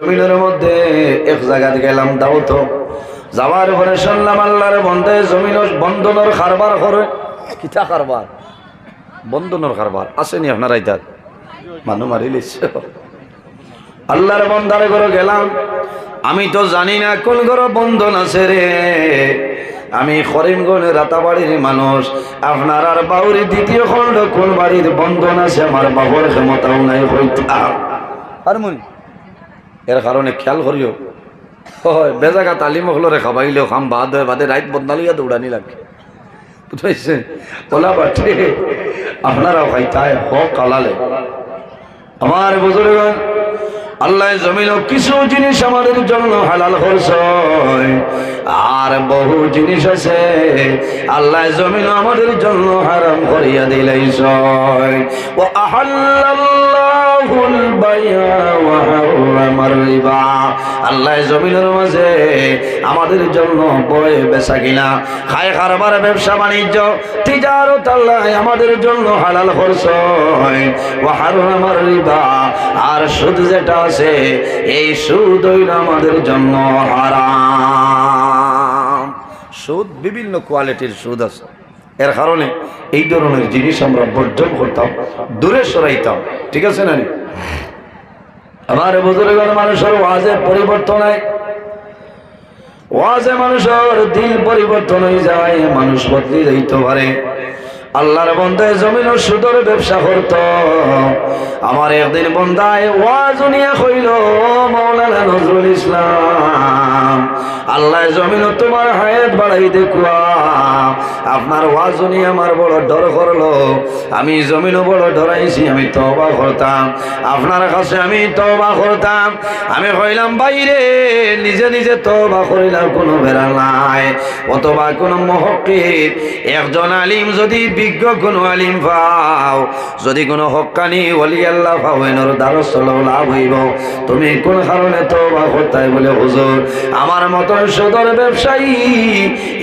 জমিনের মধ্যে এক জায়গায় গেলাম দাওয়াত যাওয়ার পরে শুনলাম আল্লাহর বন্ধে জমিন বন্ধনের কারবার করে। কিতা কারবার? বন্ধনের কারবার আসেনি আপনারা ইতার মানুষ মারিলিস। আল্লাহর বন্দারে ঘরে গেলাম, আমি তো জানি না কোন ঘরে বন্ধন আছে রে। আমি করিমগঞ্জের রাতাবাড়ির মানুষ, আপনার আর বাউরি দ্বিতীয় খণ্ড কোন বাড়ির বন্ধন আছে আমার বাবার ক্ষমতাও নাই হইতাম আর মনি। এর কারণে খেয়াল করিও, হয় বেজাগা তালিম হলরে খাবাইলেও খাম বাদ হয় বাদে রাইত বদনালিয়া দৌড়ানি লাগে, বুঝতে ওলা বাটে আপনারাও খাইতায় হক আলালে। আমার বুজুর্গণ, আল্লাহ জমিন কিছু জিনিস আমাদের জন্য হালাল করছে, আর বহু জিনিস আছে আল্লাহ জমিন আমাদের জন্য হারাম করিয়া দিলাইছে। ওয়া আহাল্লাল্লাহুল বাই'a ওয়া হারামার রিবা। আল্লাহ জমিনের মাঝে আমাদের জন্য বয় বেচা কিনা, খায় কারবার, ব্যবসা বাণিজ্য, তিজারত আল্লাহ আমাদের জন্য হালাল করছে। ওয়া হারামার রিবা, আর সুদ যেটা আছে এই সুদ হইল আমাদের জন্য হারাম। সুদ বিভিন্ন কোয়ালিটির সুদ আছে, এর কারণে এই ধরনের জিনিস আমরা বর্জন করতাম, দূরে সরাইতাম। ঠিক আছে না? আমার বুজুর্গের মানুষের ওয়াজে পরিবর্তন হয়, ওয়াজে মানুষের দিল পরিবর্তন হয়ে যায়, মানুষ বদলে যাইতে পারে। আল্লাহর বন্দায় জমিনের সুদের ব্যবসা করত। আমার একদিন বন্দায় ওয়াজ নিয়ে কইল, মাওলানা নজরুল ইসলাম, আল্লাহ জমিন তোমার হায়াত বাড়াই দেখুয়া, আপনার ওয়াজ নিয়ে আমার বড় ডর করলো। আমি জমিনও বড় ডরাইছি, আমি তওবা করতাম, আপনার কাছে আমি তওবা করতাম। আমি কইলাম বাইরে নিজে নিজে তওবা করিলাম কোনো বেড়া নাই, অথবা কোনো মুহাক্কিক একজন আলিম যদি বিজ্ঞ কোনো আলিম পাও, যদি কোনো হক্কানি ওলি আল্লাহ পাও, এনর দ্বারস্থ লাভ হইব। তুমি কোন কারণে তওবা করতাই? বলে হুজুর আমার মতো সুদের ব্যবসায়ী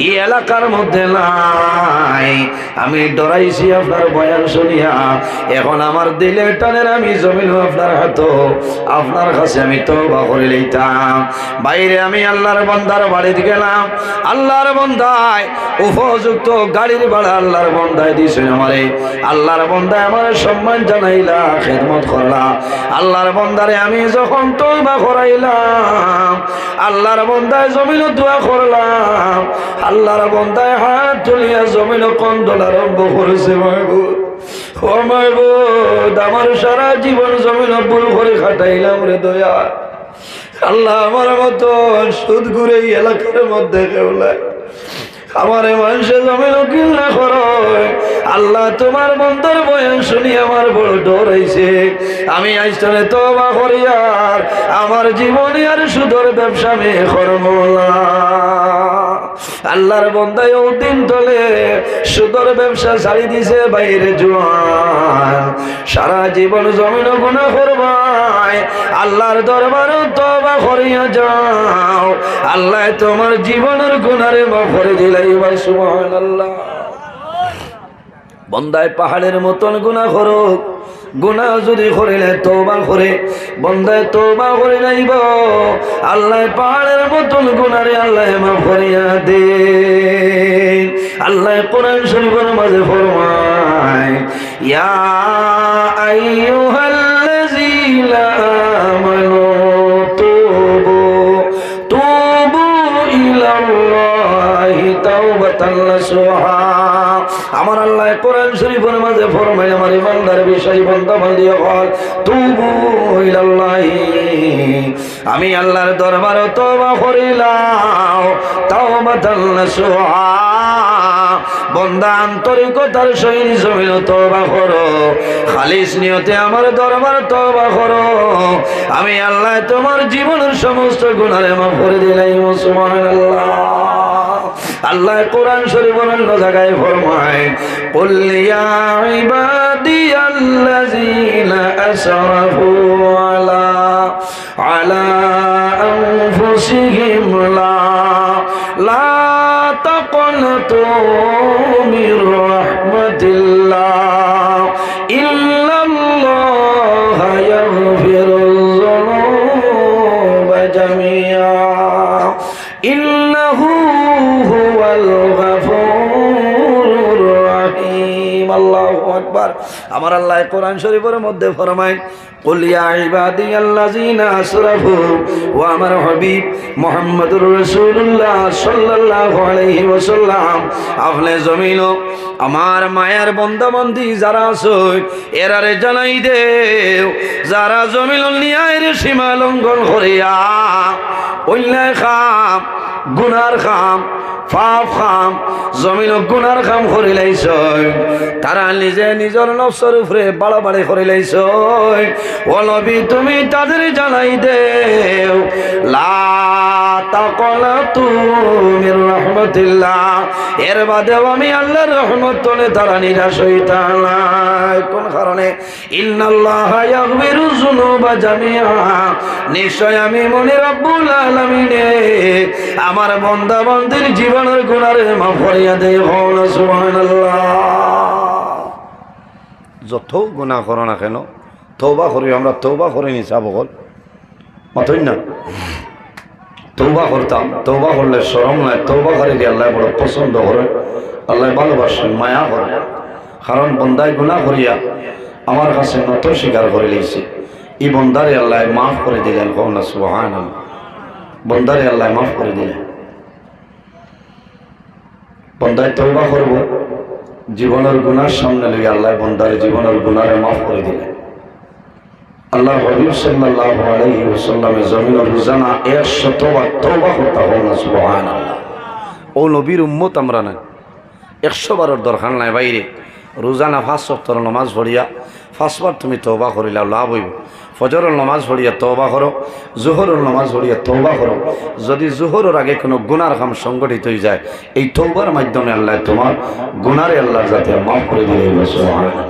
এই এলাকার মধ্যে নাই, আমি ডরাইছি আপনার বয়ান শুনিয়া, এখন আমার দিলের টানের আমি জমিন আপনার হাত, আপনার কাছে আমি তওবা করে লইতাম। বাইরে আমি আল্লাহর বান্দার বাড়িতে গেলাম, আল্লাহর বান্দায় উপযুক্ত গাড়ির ভাড়া আল্লাহর বান্দায় দিয়েছেন আমারে, আল্লাহর বান্দায় আমার সম্মান জানাইলা, খেদমত করলা। আল্লাহর বান্দারে আমি যখন তওবা করাইলাম, আল্লাহর বান্দায় জমিন দোয়া করলাম, আল্লাহর বান্দায় হাত তুলিয়া জমিন কন্দল আরম্ভ করেছে। মাহবুব, ও মাহবুব, আমার সারা জীবন জমিন ভুল করে খাটাইলাম রে দয়া। আল্লাহ আমার মতো সুদ ঘুরে এলাকার মধ্যে কেউ নাই, আমার মানুষের জমিন কিল না করো। আল্লাহ তোমার বন্ধর বয়ান শুনি আমার বড় ডর হয়েছে, আমি আইসনে তওবা করি আর আমার জীবনে আর সুদর ব্যবসা মে করব না। আল্লাহর বন্দায় দিন তলে সুদর ব্যবসা ছাড়ি দিছে, বাইরে জোয়ান সারা জীবন জমিন গুনাহ করবাই, আল্লাহর দরবারে তওবা করিয়া যাও, আল্লাহ তোমার জীবনের গুনারে মাফ করে দিলাই। সুবহানাল্লাহ। বন্দায় পাহাড়ের মতন গুনাহ করুক, গুনাহ যদি করিলে তওবা করে, বন্দায় তওবা করে নাইব, আল্লাহ পাহাড়ের মতন গুনারে আল্লাহ মাফ করিয়া দেন। আল্লাহ কোরআন শরীফের মাঝে ফরমায়, ইয়া আইয়ুহাল্লাযীনা আমানু তুবু ইলাল্লাহি তাওবাতান নাসুহা। আমার আল্লাহ কোরআন শরীফের মাঝে ফরমায়, আমার ইমানদার বিষয় বান্দা বান্দি হল তুবু ইলাল্লাহি, আমি আল্লাহর দরবারে তওবা করিলাম, তাওবাতান নাসুহা, বন্দা আন্তরিকতার সহিত জমিন তওবা করো, খালিস নিয়তে আমার দরবার তওবা করো, আমি আল্লাহ তোমার জীবনের সমস্ত গুনাহ মাফ করে দিলাম। সুবহানাল্লাহ। আল্লাহ কোরআন শরীফের অন্য জায়গায় ফরমায়, কুল ইয়া ইবাদিয়াল্লাযীনা আসরাফু আলা আনফুসিহিম লা তাকনাতু মির রাহমাতিল্লাহ ইন্নাল্লাহা ইয়াগফিরুয যুনুবা আল্লাহু আকবার। আমার আল্লাহ কোরআন শরীফের মধ্যে ফরমায় কুল ইয়া ইবাদিয়াল্লাযিনা আসরাফু ও আমার হাবিব মুহাম্মদুর রাসূলুল্লাহ সাল্লাল্লাহু আলাইহি ওয়াসাল্লাম আপনি জমিন আমার মায়ের বন্দাবন্দি যারা আছে এরারে জানাই দেও যারা জমিন নিয়ায়ের সীমা লঙ্ঘন করিয়া অন্যায় খাম গুনার খাম পাপ খাম জমিন গুনার খাম করে লাইছ তারা নিজে নিজের নফসের উপরে বাড়াবাড়ি করে লাইছ ও নবী তুমি তাদের জানাই দেও লা তাকনাতু মির রাহমাতিল্লাহ এর বাদেও আমি আল্লাহর রহমত তলে তারা নিরাশ হইতা না। কোন কারণে ইন্নাল্লাহা ইয়াগফিরু যুনুবা জামিআ নিশ্চয় আমি মনে রব্বুল আলামিনে আমার বান্দা বান্দির জীবনের গুনাহ মাফ করিয়া দেই। সুবহানাল্লাহ। যত গুনাহ করো না কেন তওবা করি আমরা তওবা করে নি যাব বল মাতই না তওবা করতাম তওবা করলে শরম নাই তওবা করে দিয়ে আল্লাহ বড় পছন্দ করে আল্লাহ ভালোবাসেন মায়া করে কারণ বন্দায় গুনাহ করিয়া আমার কাছে নত স্বীকার করে লইছে এই বন্দারে আল্লাহ মাফ করে দিলেন। কওনা সুবহানাল্লাহ। বন্দারে আল্লাহ মাফ করে দিলেন। বন্দায় তওবা করব জীবনের গুনার সামনে লইয়া আল্লাহ বন্দারে জীবনের গুনারে মাফ করে দিলেন। আল্লাহ হাবিব সাল্লাল্লাহু আলাইহি ওয়াসাল্লামের জমিন রোজানা 100 বার তওবা করতে হয়। সুবহানাল্লাহ। ও নবীর উম্মত আমরা না 100 বারের দরকার নাই বাইরে রোজানা 5 ওয়াক্তের নামাজ পড়িয়া 5 বার তুমি তওবা করিলা লাভ হইব। ফজরের নামাজ পড়িয়া তওবা করো জোহরের নামাজ পড়িয়া তওবা করো। যদি জোহরের আগে কোনো গুনার কাম সংগঠিত হয়ে যায় এই তওবার মাধ্যমে আল্লাহ তোমার গুনারে আল্লাহ যাতে মাফ করে দিবে। সুবহানাল্লাহ।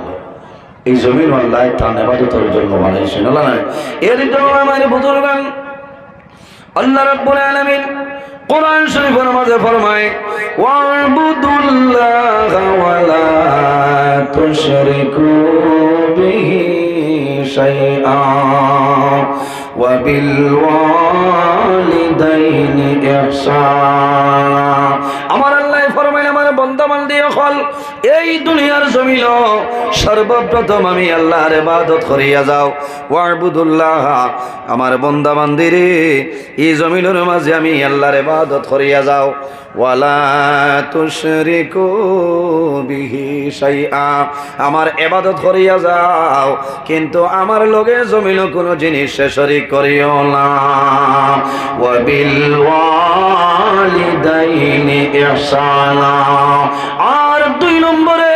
এই জমিন আল্লাহ তার ইবাদতের জন্য বানাইছেন। আল্লাহ এর জন্য আমার বুজুর্গান আল্লাহ রাব্বুল আলামিন কোরআন শরীফের মধ্যে ফরমায় ওয়াবুদুল্লাহা ওয়া লা তুশরিকু বিহি শাইআ ওয়া বিল ওয়ালিদাইনি ইহসানা। আমার আল্লাহ ফরমায় আমার বান্দা বান্দি হল এই দুনিয়ার জমিন সর্বপ্রথম আমি আল্লাহর ইবাদত করিয়া যাও। ওয়াবুদুল্লাহ আমার বান্দা বান্দিরে এই জমিনের মাঝে আমি আল্লাহর ইবাদত করিয়া যাও। ওয়ালা তুশরিকু বিহি শাইআ আমার ইবাদত করিয়া যাও কিন্তু আমার লগে জমিন কোনো জিনিস শরীক করিও না। ওয়া বিল ওয়ালিদাইনি ইহসানা আর 2 নম্বরে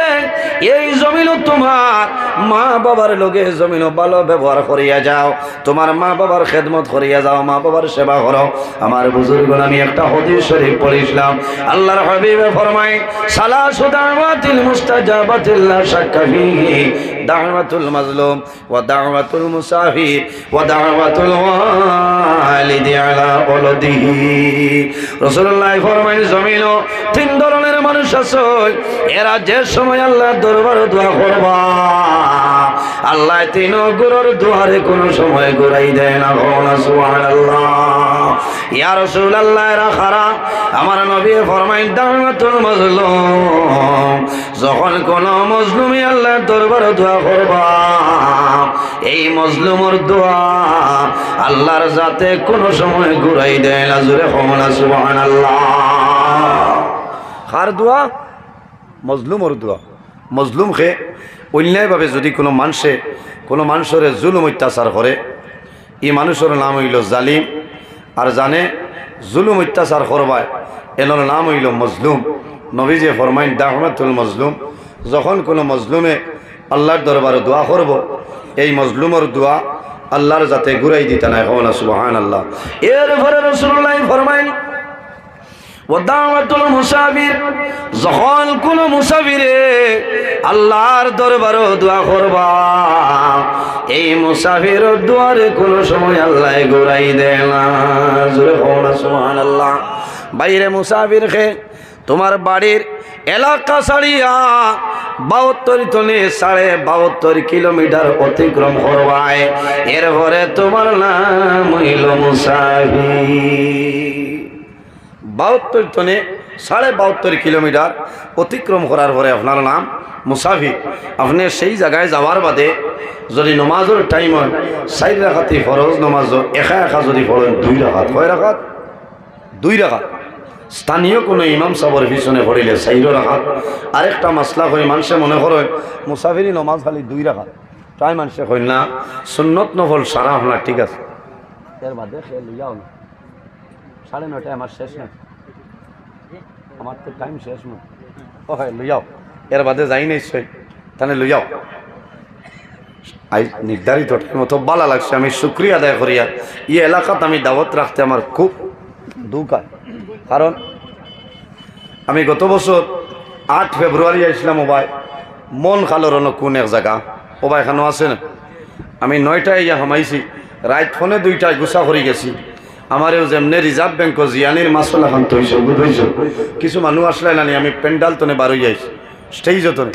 এই জমিন তোমার মা বাবার লগে জমিন ভালো ব্যবহার করিয়া যাও। তোমার মা বাবার খেদমত করিয়া যাও মা বাবার সেবা করো। আমার বুজুর্গণ আমি একটা হাদিস শরীফ পড়িছিলাম আল্লাহর হাবিবে ফরমায় সালাসু দাওয়াতিল মুস্তাজাবাতিল লা শাক্কা ফিহি দাওয়াতুল মাজলুম ওয়া দাওয়াতুল মুসাফির ওয়া দাওয়াতুল ওয়ালিদি আলা ওয়ালাদিহি। রাসূলুল্লাহ ফরমায় জমিন 3 ধরনের মানুষ আছে এরা যে সময় আল্লাহর দরবারে দোয়া করবা আল্লাহ 3 গুরুর দুয়ারে কোনো সময় ঘুরাই দেয় না। সুবহানাল্লাহ। ইয়া রাসূলুল্লাহ রাখারা আমার নবী ফরমায় দাওয়াতুল মাজলুম যখন কোন মজলুমি আল্লাহর দরবারে দোয়া করবা এই মজলুমের দোয়া আল্লাহর জাতে কোনো সময় ঘুরাই দেয় না। জোরে কওনা সুবহানাল্লাহ। কার দোয়া? মজলুমের দোয়া। মজলুমকে অন্যায়ভাবে যদি কোনো মানুষের জুলুম অত্যাচার করে এই মানুষের নাম হইল জালিম আর জানে জুলুম অত্যাচার করবায় এনার নাম হইল মজলুম। নবীজি ফরমাইন দাওয়াতুল মজলুম যখন কোনো মজলুমে আল্লাহর দরবারে দোয়া করব এই মজলুমের দোয়া আল্লাহর যাতে ঘুরাই দিতে নাই। কওনা সুবহানাল্লাহ। এরপরে রাসূলুল্লাহ ফরমাইন ও দাওয়াতুল মুসাফির যখন কোন মুসাফিরে আল্লাহর দরবারে দোয়া করবা এই মুসাফিরের দুয়ারে কোন সময় আল্লাহ ঘুরাই দেয় না। জোরে কওনা সুবহানাল্লাহ। বাইরে মুসাফিরকে তোমার বাড়ির এলাকা ছাড়িয়া 72 টনে 72.5 কিলোমিটার অতিক্রম করবায় এরপরে তোমার নাম হইল মুসাফির। 72 টনে 72.5 কিলোমিটার অতিক্রম করার পরে আপনার নাম মুসাফির। আপনি সেই জায়গায় যাওয়ার বাদে যদি নমাজের টাইম হয় 4 রাকাতি ফরজ নমাজ একা একা যদি পড়েন 2 রাকাত, কয় রাকাত? 2 রাকাত। স্থানীয় কোনো ইমাম সাহেবের পিছনে পড়িলে 4 রাকাত। আরেকটা মাসলা হয়, মানুষে মনে করে মুসাফিরি নমাজ খালি 2 রাকাত, তাই মানুষে কই না সুন্নত নফল সারা আপনার ঠিক আছে। এর বাদে খেয়ে লইয়াও না, 9:30 আমার শেষ না, আমার তো টাইম শেষ না। ও হয় লইয়াও, এর বাদে যাই নিশ্চয়, তাহলে লইয়াও। আই নির্ধারিত মতো ভালো লাগছে, আমি শুক্রিয়া আদায় করিয়া এই এলাকাত আমি দাওয়াত রাখতে আমার খুব দুঃখ হয়। কারণ আমি গত বছর 8 ফেব্রুয়ারি আসলাম ওবাই, মন খালোর কোন এক জায়গা ওবাই এখানেও আছে না। আমি 9টায় ইয়া হামাইছি, রাত ফোনে 2টায় গুছা করে গেছি। আমারও যেমনি রিজার্ভ ব্যাংক জিয়ানির মাসলা খান তৈছ বুঝইছ, কিছু মানুষ আসলে নানি আমি পেন্ডাল তনে বারোই যাইছি, স্টেজ তনে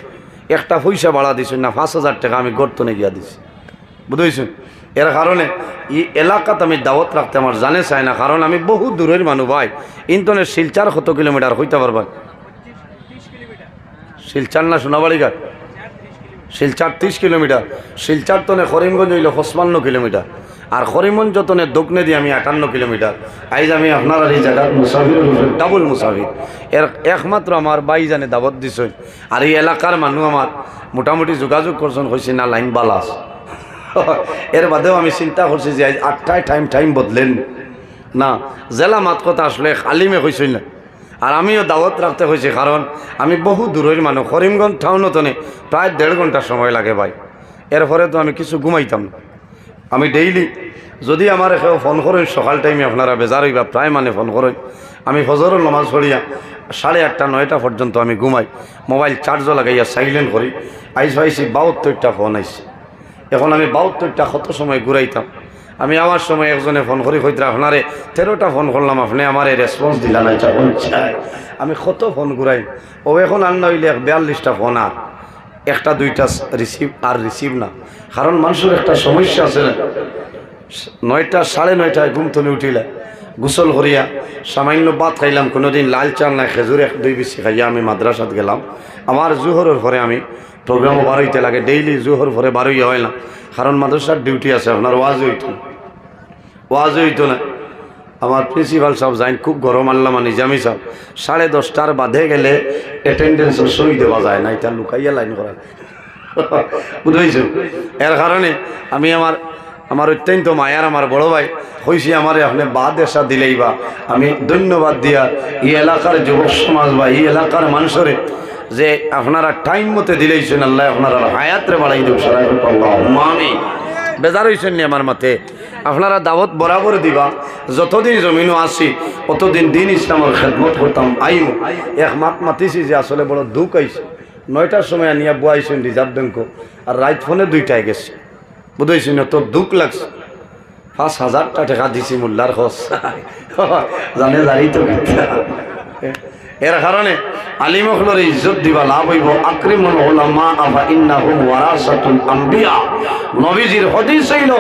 একটা পয়সা বাড়া দিছি না, 5,000 টাকা আমি গর্তনে গিয়া দিছি, বুঝইছ। এর কারণে এই এলাকাত আমি দাওয়াত রাখতে আমার জানে চাই না, কারণ আমি বহু দূরের মানুষ ভাই। ইন্তনে শিলচার কত কিলোমিটার হইতে পারবা? শিলচার না সোনাবাড়ি ঘাট? শিলচার 30 কিলোমিটার। শিলচার তনে করিমগঞ্জ হইল 55 কিলোমিটার, আর করিমগঞ্জ যতনে দক্ষিণে দিয়ে আমি 58 কিলোমিটার। আইজ আমি আপনার এই জায়গার মুসাফির ডাবল মুসাফির। এর একমাত্র আমার বাই জানে দাবত দিছ, আর এই এলাকার মানুষ আমার মোটামুটি যোগাযোগ করছেন, হয়েছে না লাইন বালাস। এর বাদেও আমি চিন্তা করছি যে আজ 8টায় টাইম বদলেন না, জেলা মাত কথা আসলে আলিমে হয়েছিল না। আর আমিও দাওয়াত রাখতে হয়েছে, কারণ আমি বহু দূরের মানুষ। করিমগঞ্জ টাউনতনে প্রায় 1.5 ঘন্টা সময় লাগে ভাই। এরপরে তো আমি কিছু ঘুমাইতাম না। আমি ডেইলি যদি আমার কেউ ফোন করেন সকাল টাইমে, আপনারা বেজার হইবা, প্রায় মানে ফোন করেন। আমি ফজরের নামাজ পড়িয়া 8:30 9টা পর্যন্ত আমি ঘুমাই, মোবাইল চার্জও লাগাইয়া সাইলেন্ট করি। আইসি 72টা ফোন আইসি। এখন আমি 72টা কত সময় ঘুরাইতাম। আমি আমার সময় একজনে ফোন করি হইতে আপনারে 13টা ফোন করলাম, আপনি আমার রেসপন্স দিলা না। আমি কত ফোন ঘুরাই, ও এখন আর না হইলে 42টা ফোন, আর 1টা 2টা রিসিভ আর রিসিভ না। কারণ মানুষের একটা সমস্যা আছে না, 9টা 9:30টায় ঘুম থেকে উঠিলে গোসল করিয়া সামান্য ভাত খাইলাম, কোনোদিন লাল চাল নাই, খেজুর 1-2 বেশি খাইয়া আমি মাদ্রাসাত গেলাম। আমার জোহরের পরে আমি প্রোগ্রামও বার হইতে লাগে, ডেইলি জোহর পরে বার হইয়া হয় না, কারণ মাদ্রাসার ডিউটি আছে। আপনার ওয়াজ হইতো না। আমার প্রিন্সিপাল সাহেব যাইন, খুব গরম আল্লামা নিজামি সাহেব, 10:30টার বাদে গেলে অ্যাটেন্ডেন্সের সই দেওয়া যায় না, এটা লুকাইয়া লাইন করা, বুঝেছ। এর কারণে আমি আমার অত্যন্ত মায়ার আমার বড় ভাই হয়েছি, আমার আপনি বাদ এসা দিলেই বা আমি ধন্যবাদ দিয়া এই এলাকার যুবক সমাজ বা এই এলাকার মানুষরে যে আপনারা টাইম মতে দিলেইছেন, আল্লাহ আপনারা হায়াতরে বাড়াই দেব। আমি বেজার হয়েছেন নি আমার মতে, আপনারা দাওয়াত বরাবর দিবা। যতদিন জমিনও আসি অতদিন দিন ইসলামের খেদমত করতাম। আইম এক মাত মাতিছি যে আসলে বড় দুঃখ আইছে, 9টার সময় আনিয়া বুয়াইছেন রিজার্ভ ব্যাংক, আর রাত ফোনে 2টায় গেছে, বুঝেছি না। তো দুঃখ লাগছে, 5,000 টাকা দিছি মোল্লার খরচ, জানে জানি তো। এর কারণে আলিমখলর ইজ্জত দিবা লাভ হইব। আকরিমুল উলামা আফা ইন্নাহুম ওয়ারাসাতুল আম্বিয়া। নবীজির হাদিস হইল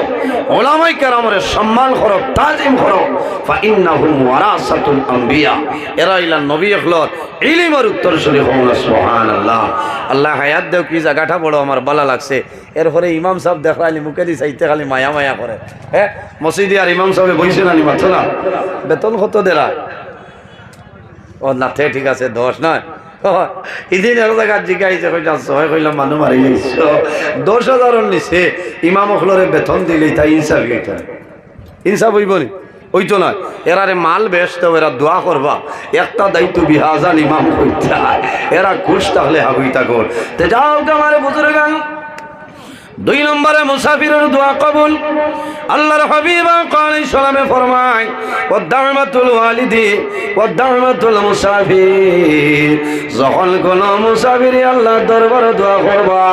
উলামায়ে কেরামের সম্মান করো, তাজিম করো, ফা ইন্নাহুম ওয়ারাসাতুল আম্বিয়া। এরা হইলেন নবী হলর ইলমের উত্তরসূরি। হন সুবহানাল্লাহ। আল্লাহ হায়াত দেও, কি জায়গাটা বড় আমার ভালো লাগছে। এরপরে ইমাম সাহেব দেখালি মুখে দি চাইতে খালি মায়া মায়া করে। হ্যাঁ, মসজিদে আর ইমাম সাহেব বইছে না, মাথো না, বেতন কত দেরা? ও না, ঠিক আছে 10 নয়, ইদিন এক জায়গায় জিজ্ঞাসা কইলাম মানুষ মারি 10,000 নিচে ইমাম হলরে বেতন দিলেই তাই ইনসাফ হইত, ইনসাফ হইব নি? হইতো না। এরারে মাল বেচতে, এরা দোয়া করবা, একটা দায়িত্ব বিহাজান ইমাম হইতে, এরা ঘুষ থাকলে হাবুইতা কর। তে যাও আমারে বুজুর্গান, 2 নম্বরে মুসাফিরের দোয়া কবুল। আল্লাহর হাবিব আলাইহিস সালামে ফরমায়, ওয়াদামাতুল ওয়ালিদি ওয়াদামাতুল মুসাফির। যখন কোন মুসাফির আল্লাহর দরবারে দোয়া করবা,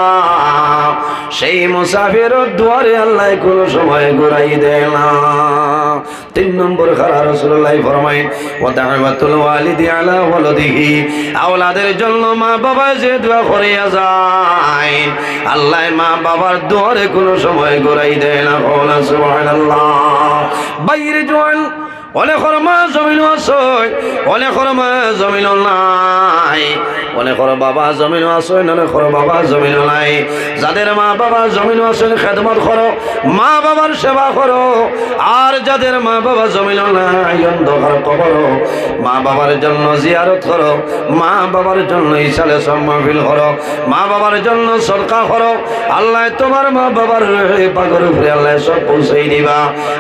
সেই মুসাফিরের দুয়ারে আল্লাহ কোন সময় ঘুরাই দেয় না। 3 নম্বর খারা রাসূলুল্লাহ ফরমায়, ওয়াদামাতুল ওয়ালিদি আলা ওয়ালাদিহি। আওলাদের জন্য মা বাবা যে দোয়া করিয়া যায়, আল্লাহ মা বাবার দুয়ারে কোনো সময় ঘুরাই দেয় না। সুবহানাল্লাহ। বাইরে জোয়ান অনেকর মা জমিন আছে, অনেকর মা জমিন নাই, অনেকর বাবা জমিন আছে, অনেকর বাবা জমিন নাই। যাদের মা বাবা জমিন আছে খেদমত করো, মা বাবার সেবা করো। আর যাদের মা বাবা জমিন নাই অন্ধকার করো, মা বাবার জন্য জিয়ারত করো, মা বাবার জন্য ইসালে সম্মাফিল করো, মা বাবার জন্য সদকা করো। আল্লাহ তোমার মা বাবার পাগর উপরে আল্লাহ সব পৌঁছাই দিবা।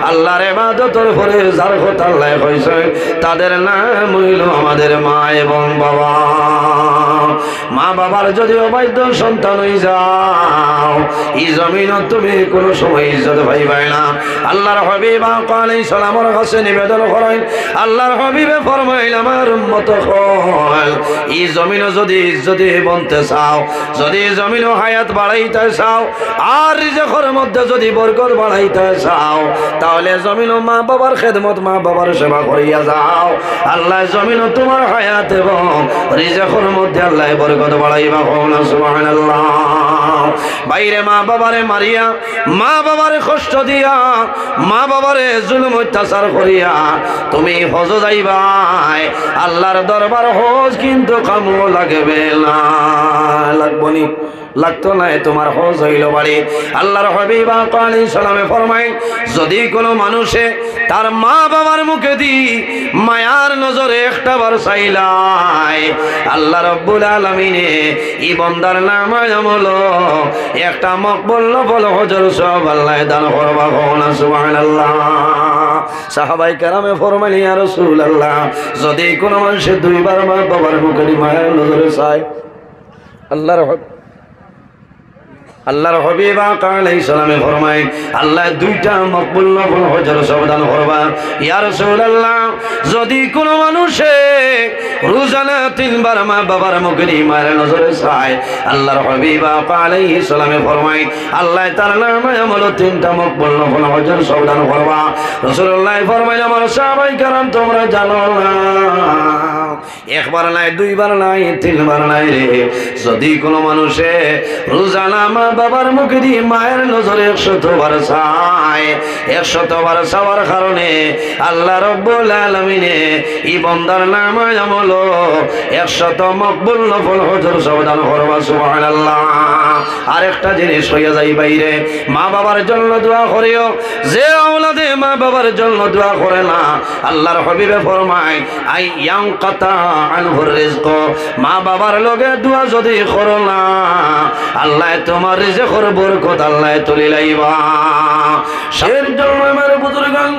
আল্লাহর ইবাদতের উপরে যার কথা আল্লাহ কইছে তাদের নাম হইল আমাদের মা এবং বাবা। মা বাবার যদি অবাধ্য সন্তান হয়ে যাও, এই জমিনত তুমি কোনো সময় ইজ্জত পাইবাই না। আল্লাহর হাবিব আলাইহিস সালামের কাছে নিবেদন করেন, আল্লাহর হাবিবে ফরমাইল আমার উম্মত হল, এই জমিন যদি ইজ্জতে বনতে চাও, যদি জমিন হায়াত বাড়াইতে চাও, আর রিজকের মধ্যে যদি বরকত বাড়াইতে চাও, তাহলে জমিন মা বাবার খেদমত, মা বাবার সেবা করিয়া যাও। আল্লাহ জমিন তোমার হায়াত এবং রিজকের মধ্যে আল্লাহ বরকত বাড়াইবা। সুবহানাল্লাহ। বাইরে মা বাবারে মারিয়া, মা বাবারে কষ্ট দিয়া, মা বাবারে জুলুম অত্যাচার করিয়া তুমি হজ যাইবাই, আল্লাহর দরবার হজ কিন্তু কামো লাগবে না। লাগবনি? লাগতো না, তোমার হজ হইল বাড়ি। আল্লাহর হাবিব আলাইহিস সালামে ফরমায়, যদি কোনো মানুষে তার মা বাবার মুখে দি মায়ার নজরে একটা বার চাইলাই, আল্লাহ রাব্বুল আলামিনে এই বান্দার নামায় আমল একটা মকবুল নফল হজের সওয়াব আল্লাহ দান করবা। সুবহানাল্লাহ। সাহাবায়ে কেরামে ফরমাইলেন, ইয়া রাসূলুল্লাহ, যদি কোনো মানুষ দুইবার মা বাবার মুখে দি মায়ার নজরে চায়, আল্লাহর হাবিব আলাইহিস সালামে ফরমায় আল্লাহ দুইটা মকবুল নফল হজের সওয়াব দান করবা। ইয়া রাসূলুল্লাহ, যদি কোনো মানুষে রোজানা তিনবার মা বাবার মুখে দি মায়ের নজরে চায়, আল্লাহর হাবিব আলাইহিস সালামে ফরমায় আল্লাহ তার নামে আমল তিনটা মকবুল নফল হজের সওয়াব দান করবা। রাসূলুল্লাহ ফরমাইলেন, আমার সাহাবায়ে কেরাম তোমরা জানো না, একবার নাই, দুইবার নাই, তিনবার নাই রে, যদি কোনো মানুষে রোজানা মা বাবার মুখে দিয়ে মায়ের নজরে 100 বার চায়, 100 বার চাওয়ার কারণে আল্লাহ রাব্বুল আলামিনে এই বান্দার নামে আমল 100 মকবুল নফল হজের সওয়াব দান করবা। সুবহানাল্লাহ। আরেকটা জিনিস হইয়া যাই বাইরে, মা বাবার জন্য দোয়া করিও। যে আওলাদে মা বাবার জন্য দোয়া করে না, আল্লাহর হাবিবে ফরমায় আই ইয়ানকাতা আনহুর রিজক, মা বাবার লগে দোয়া যদি করো না, আল্লাহ তোমার রিজকের বরকত আল্লাহ তুলি লাইবা। সেই জন্য আমার বুজুর্গান,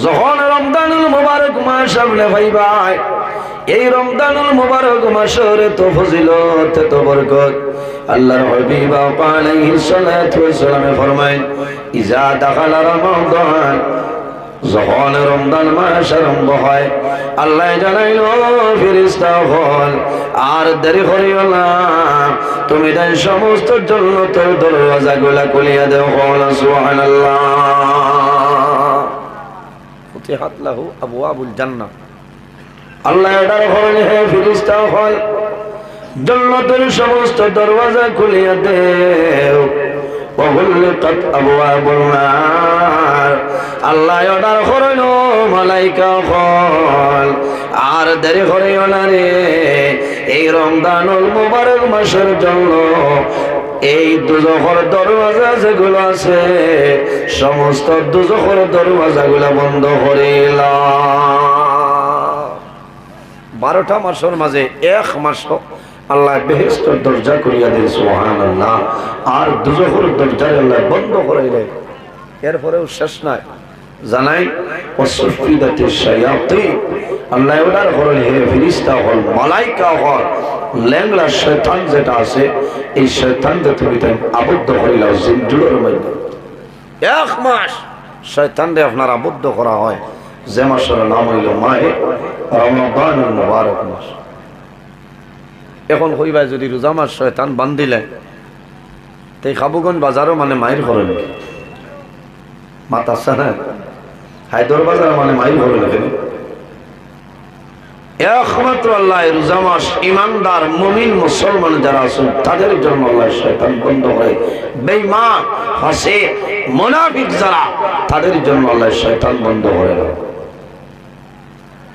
যখন রমজানুল মুবারক মাস সামনে ভাইবাই, এই রমজানুল মুবারক মাসের তো ফজিলত, তো বরকত আল্লাহর হাবিব আলাইহিস সালাতু ওয়াস সালাম ফরমায়, ইজা দাখালা রমাদান, যখন রমজান মাস আরম্ভ হয়, আল্লাহ জানাইল ফেরেশতা হল আর দেরি করিও না, তুমি তাই সমস্ত জান্নাতের দরওয়াজাগুলা খুলিয়া দাও। সুবহানাল্লাহ। ফুতিহাত লাহু আবওয়াবুল জান্নাহ। আল্লাহ অর্ডার করেন, হে ফেরেশতা হল জান্নাতের সমস্ত দরওয়াজা খুলিয়া দাও। وغلقت أبواب النار, আল্লাহ অর্ডার করেন মালাইকা হল আর দেরি করিও না রে, এই রমজানুল মুবারক মাসের জন্য এই দুজখের দরওয়াজা যেগুলো আছে সমস্ত দুজখের দরওয়াজাগুলো বন্ধ করিলাম। 12টা মাসের মাঝে এক মাস আল্লাহ বেহেশতের দরজা করিয়া দেন। সুবহানাল্লাহ। আর দুজখের দরজা আল্লাহ বন্ধ করাইলেন। এরপরেও শেষ নাই, জানাই ওয়াসফিদাতিশ শায়াতিন, আল্লাহ অর্ডার করেন, হে ফেরেশতা হল, মালাইকা হল, ল্যাংড়া শয়তান যেটা আছে এই শয়তানকে তুমি তাই আবদ্ধ করিলাও জিন্দুরের মধ্যে। 1 মাস শয়তানকে আপনার আবদ্ধ করা হয়, যে মাসের নাম হইল মাহে রমাদানুল মুবারক মাস। এখন কইবা যদি রোজা মাস শয়তান বান্ধিলে তাই খাবুগঞ্জ বাজারও মানে মাইর করে নাকি? মাত আছে না? হায়দর বাজার মানে মাইর করে নাকি? একমাত্র আল্লাহ রোজা মাস ইমানদার মুমিন মুসলমান যারা আছেন তাদের জন্য আল্লাহ শয়তান বন্ধ করে, বেঈমান ফাসিক মুনাফিক যারা তাদের জন্য আল্লাহ শয়তান বন্ধ করে না।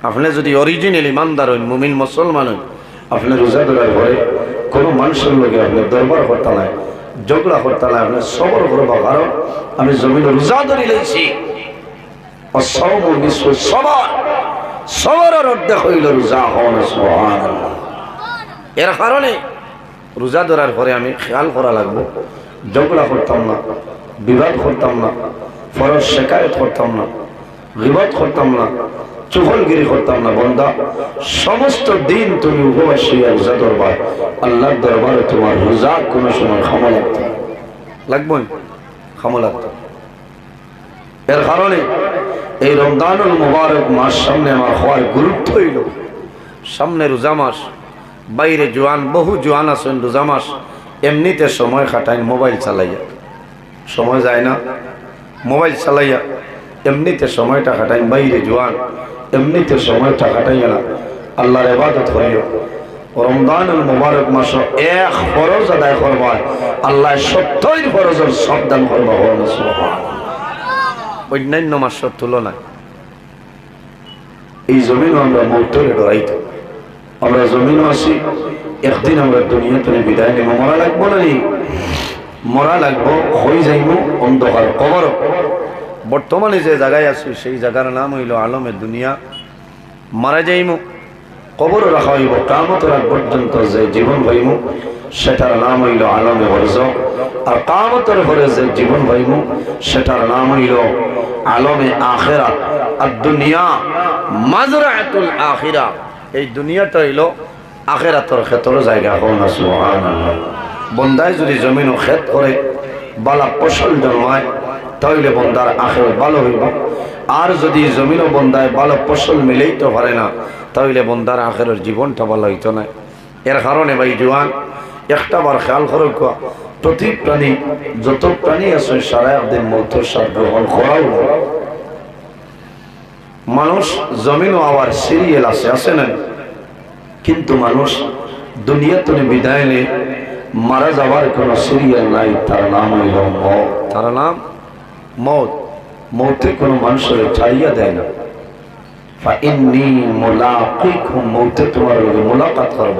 আপনি যদি অরিজিনাল ইমানদার হন, মুমিন মুসলমান হন, আপনি রোজা ধরার পরে কোনো মানুষের লোকে আপনি দরবার করতে নাই, ঝগড়া করতে নাই, আপনি সবর করবো, কারণ আমি জমিন রোজা ধরে লেছি। সবরের অর্ধেক হইল রোজা হওয়া। সুবহানাল্লাহ। এর কারণে রোজা ধরার পরে আমি খেয়াল করা লাগবো, ঝগড়া করতাম না, বিবাদ করতাম না, ফরজ শিকায়ত করতাম না, গীবত করতাম না, চুগলগিরি করতাম না। বন্দা, সমস্ত দিন তুমি উপবাস হইয়া রোজা ধরবা, আল্লাহর দরবারে তোমার রোজা কোনো সময় ক্ষমা লাগবে ক্ষমা লাগতো। এর কারণে এই রমজানুল মুবারক মাস সামনে আমার হওয়ার গুরুত্ব হইল, সামনে রোজা মাস, বাইরে জোয়ান বহু জোয়ান আছেন রোজা মাস এমনিতে সময় কাটায় মোবাইল চালাইয়া, সময় যায় না, মোবাইল চালাইয়া এমনিতে সময়টা কাটাই। বাইরে জোয়ান এমনিতে সময়টা কাটাইয়া না, আল্লাহর ইবাদত করিও। রমজানুল মুবারক মাস এক ফরজ আদায় করবা, আল্লাহ 70 ফরজের সব দান করবা। অন্যান্য মাসের তুলনায় এই জমিনও আমরা মৌতরে ডরাইত, আমরা জমিনও আছি, একদিন আমরা দুনিয়াতে বিদায় নেব, মরা লাগবো না, মরা লাগবো, হয়ে যাইব অন্ধকার কবর। বর্তমানে যে জায়গায় আছি সেই জায়গার নাম হইল আলমে দুনিয়া। মারা যাইব, কবর রাখা হইব, কিয়ামতের আগ পর্যন্ত যে জীবন হইব সেটার নাম হইল আলমে বরজখ। আর কিয়ামতের পরে যে জীবন হইব সেটার নাম হইল আলমে আখিরাত। আর দুনিয়া মাজরাতুল আখিরা, এই দুনিয়াটা হইল আখিরাতের ক্ষেত্র জায়গা। না সুবহানাল্লাহ। বন্দায় যদি জমিন ও ক্ষেত করে বালা ফসল জন্মায় তাহলে বন্দার আখিরাত ভালো হইব। আর যদি জমিন ও বন্দায় ভালো ফসল মিলাইতে পারে না তাহলে বন্দার আখিরাতের জীবনটা ভালো হইতো না। এর কারণে ভাই জওয়ান একটা বার খেয়াল করে, প্রতি প্রাণী যত প্রাণী আছে সারা একদিন মৌতের স্বাদ গ্রহণ করাও। মানুষ জমিনও আবার সিরিয়াল আছে না, কিন্তু মানুষ দুনিয়াতে বিদায় নিয়ে মারা যাবার কোনো সিরিয়াল নাই, তার নাম হইল মওত। তার নাম মওত। মৌতে কোনো মানুষের ছাইয়া দেয় না। ফাইন্নী মুলাকিকুম, মৌতে তোমার লগে মুলাকাত করব।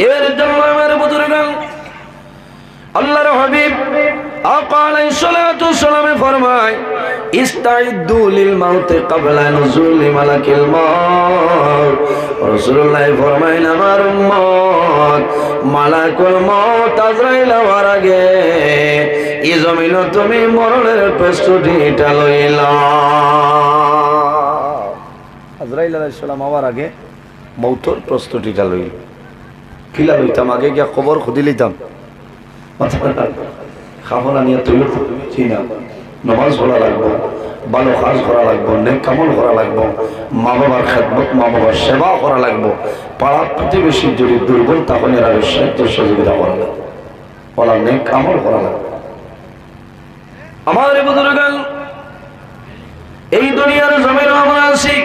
এর জন্য আমার বুজুর্গান আল্লাহর হাবিব আকা আলাইহিস সালাতু ওয়াসসালাম ফরমায়, ইস্তাইদ্দু লিল মাউতি ক্বাবলা নুজুলি মালাকিল মাউত। রাসূলুল্লাহ ফরমাইলেন, আমার উম্মত মালাকুল মাউত আজরাইল হওয়ার আগে এই জমিন তুমি মরণের প্রস্তুতিটা লইলা। আজরাইল আলাইহিস সালাম হওয়ার আগে মৌতের প্রস্তুতিটা লইল। কিলা লইতাম? আগে গিয়া কবর খুদি লইতাম, খাবনা নিয়ে তৈরি চিনা, নমাজ পড়া লাগবো, ভালো কাজ করা লাগবো, নেক কামল করা লাগবো, মা বাবার খেদমত, মা বাবার সেবা করা লাগবো, পাড়া প্রতিবেশী যদি দুর্বল তাহলে এর সাহায্য সহযোগিতা করা লাগবে, বলা নেক কামল করা লাগবে। আমার বুজুর্গান, এই দুনিয়ার জমিন আমরা আছি,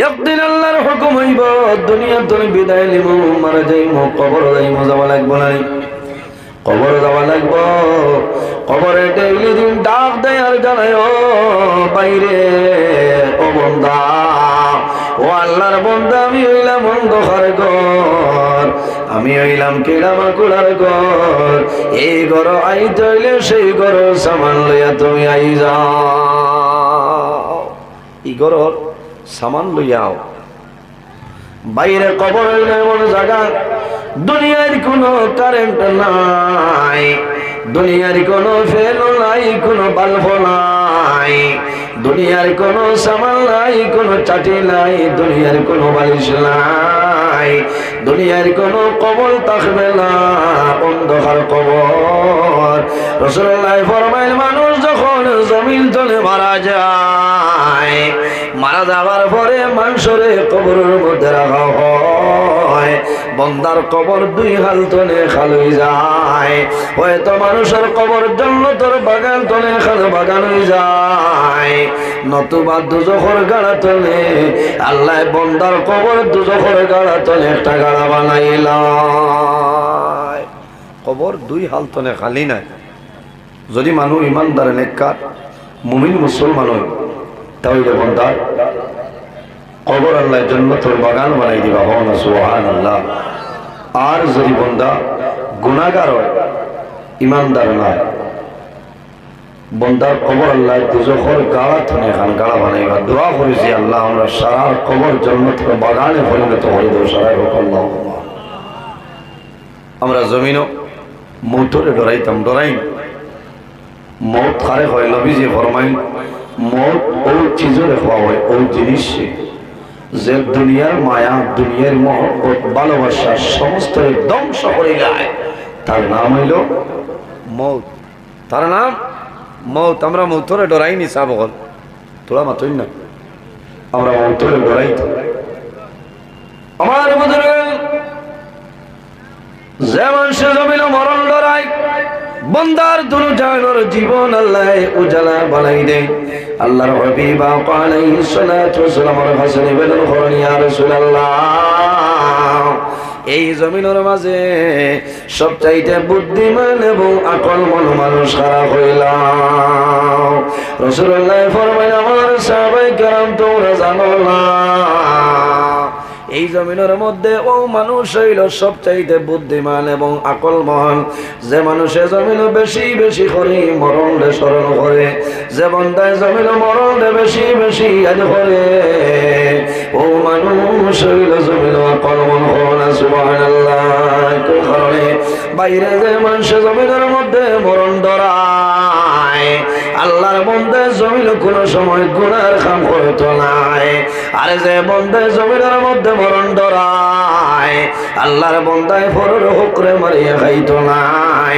একদিন আল্লাহর হুকুম হইব দুনিয়ার ধরে বিদায় নিব, মারা যাইব, কবর যাইব, যাওয়া লাগবো না, কবর যাওয়া লাগবো। কবরে ডেইলি দিন ডাক দেয় আর জানায়, ও বাইরে, ও বন্দা, ও আল্লাহর বন্দা, আমি হইলাম অন্ধকার ঘর, আমি হইলাম কিড়ামাকুড়ার ঘর, এই ঘর আইতে হইলে সেই ঘর সামান লইয়া তুমি আই যাও, এই ঘর সামান লইয়াও। বাইরে কবর হইলে এমন জায়গা, দুনিয়ার কোনো কারেন্ট নাই, দুনিয়ার কোনো ফ্যান নাই, কোনো বাল্ব নাই, দুনিয়ার কোনো সামান নাই, কোনো চাটি নাই, দুনিয়ার কোনো বালিশ নাই, দুনিয়ার কোনো কবর থাকবে না, অন্ধকার কবর। রাসূলুল্লাহ ফরমাইলেন, মানুষ যখন জমিন তলে মারা যায়, মারা যাবার পরে মানুষরে কবরের মধ্যে রাখা হয়, বন্দার কবর দুই হাল তলে খালি যায়। হয়তো মানুষের কবর জন্য তোর বাগান তলে খালো বাগান হয়ে যায়, নতুবা দুজখর গাড়া তলে আল্লাহ বন্দার কবর দুজখর গাড়া তলে একটা গাড়া বানাইলাম। কবর দুই হাল তলে খালি নাই। যদি মানুষ ইমানদার নেককার মুমিন মুসলমান হয় তাহলে বন্দার কবর আল্লাহর জন্য তোর বাগান বানাই দিবা, হন সুবহানাল্লাহ। আর যদি বন্দা গুনাহগার হয় ইমানদার নয়, বন্দার কবর আল্লাহ দুজখর গাড়া থানে খান গাড়া বানাইবা। দোয়া করেছি আল্লাহ আমরা সারা কবর জন্য তোর বাগানে পরিণত করে দেবো সারাই হোক আল্লাহ। আমরা জমিনও মৌতরে ডরাইতাম, ডরাই মৌত খারে হয়। নবীজি ফরমাই মৌত ও চিজরে হওয়া হয়, ও জিনিস যে দুনিয়ার মায়া দুনিয়ার মহব্বত ভালোবাসা সমস্ত ধ্বংস করে যায়, তার নাম হইল মৌত। তার নাম মৌত। আমরা মৌতরে ডরাইনি সাবল তোরা মাতই না, আমরা মৌতরে ডরাই। আমার বুঝলেন যে মানুষের জমিন মরণ ডরাই, বন্দার দুরজানোর জীবন আল্লাহ উজালা বানাই দেয়। আল্লাহর হাবিব আলাইহিস সালাতু ওয়াসসালাম হাসান ইবনে খুরানি ইয়া রাসূলুল্লাহ, এই জমিনের মাঝে সবচাইতে বুদ্ধিমান এবং আকলমন মানুষ কারা হইলাম? রাসূলুল্লাহ ফরমাইলেন আমার সাহাবায়ে কেরাম তোমরা জানো না, এই জমিনের মধ্যে ও মানুষ হইল সবচাইতে বুদ্ধিমান এবং আকলমন যে মানুষের জমিন বেশি বেশি করে মরণে স্মরণ করে, যে বন্দায় জমিন মরণে বেশি বেশি আজ করে, ও মানুষ হইল জমিন আকলমন হন সুবহানাল্লাহ। কোন কারণে বাইরে যে মানুষের জমিনের মধ্যে মরণ ডরায়, আল্লাহর বন্দায় জমিন কোন সময় গুনার কাম করতো নাই। আরে যে বন্দায় জমিনের মধ্যে মরণ ডরায়, আল্লাহর বন্দায় ফরর হুকরে মারিয়া খাইতো নাই।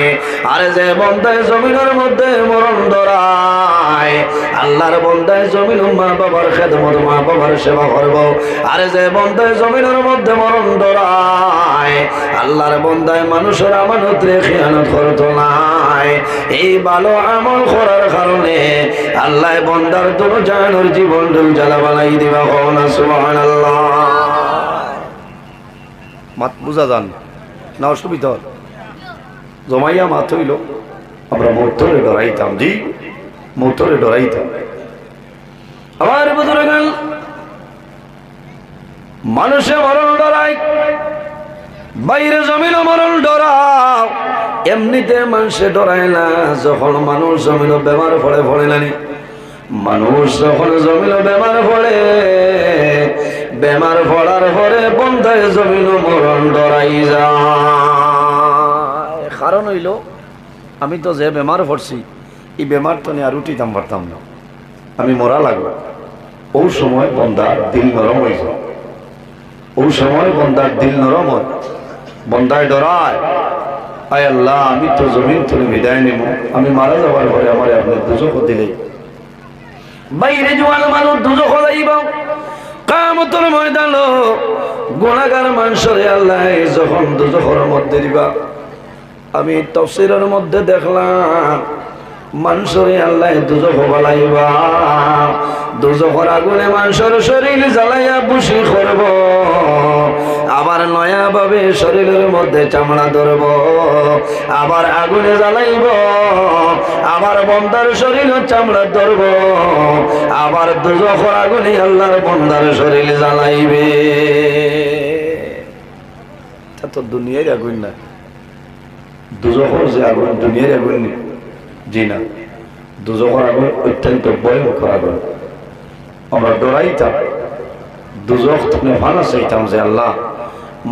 আরে যে বন্দায় জমিনের মধ্যে মরণ ডরায়, আল্লাহর বন্দায় জমিন মা বাবার খেদমত মা বাবার সেবা করবো। আরে যে বন্দায় জমিনের মধ্যে মরণ ডরায়, আল্লাহর বন্দায় মানুষের আমানত রে খিয়ানত করতো নাই। এই ভালো আমল করার কারণে আল্লাহ বন্দার দুরজানোর জীবন জ্বালা বানাই দিবা, হন সুবহানাল্লাহ। মাত বুঝা যান না, অসুবিধা জমাইয়া মাত হইল আমরা মৌতরে ডরাইতাম, জি মৌতরে ডরাইতাম। আমার বুজুর্গান মানুষে মরণ ডরায়, বাইরে জমিন মরণ ডরাও, এমনিতে মানুষে ডরায় না। যখন মানুষ জমিন বেমার পড়ে পড়ে নানি, মানুষ যখন জমিন বেমার পড়ে, বেমার পড়ার পরে বন্ধায় জমিন মরণ ডরাই যায়। কারণ হইল আমি তো যে বেমার পড়ছি এই বেমার তো নিয়ে আর উঠিতাম পারতাম না, আমি মরা লাগবো। ও সময় বন্ধার দিল নরম হয়ে যায়, ও সময় বন্ধার দিল নরম হয়, বন্ধায় ডরায় আয় আল্লাহ আমি তো জমিন থেকে বিদায় নেব, আমি মারা যাওয়ার পরে আমার আপনার দুজখ দিলেই বাইরে জোয়ান মানুষ দুজখ যাইব। কিয়ামতের ময়দান গুনাহগার মানুষরে আল্লাহ যখন দুজখের মধ্যে দিবা, আমি তাফসীরের মধ্যে দেখলাম মানুষরে আল্লাহ দুজখ বানাইবা, দুজখের আগুনে মানুষের শরীর জ্বালাইয়া বুশি করব, আবার নয়া ভাবে শরীরের মধ্যে চামড়া ধরব, আবার আগুনে জ্বালাইব, আবার বন্দার শরীর চামড়া ধরব, আবার দুজখের আগুনে আল্লাহর বন্দার শরীর জ্বালাইবে। তা তো দুনিয়ার আগুন না, দুজখের যে আগুন দুনিয়ার আগুন জি না, দুজখের আগুন অত্যন্ত ভয়ঙ্কর আগুন। আমরা ডরাইতাম, দুজখ তুমি ভালো চাইতাম যে আল্লাহ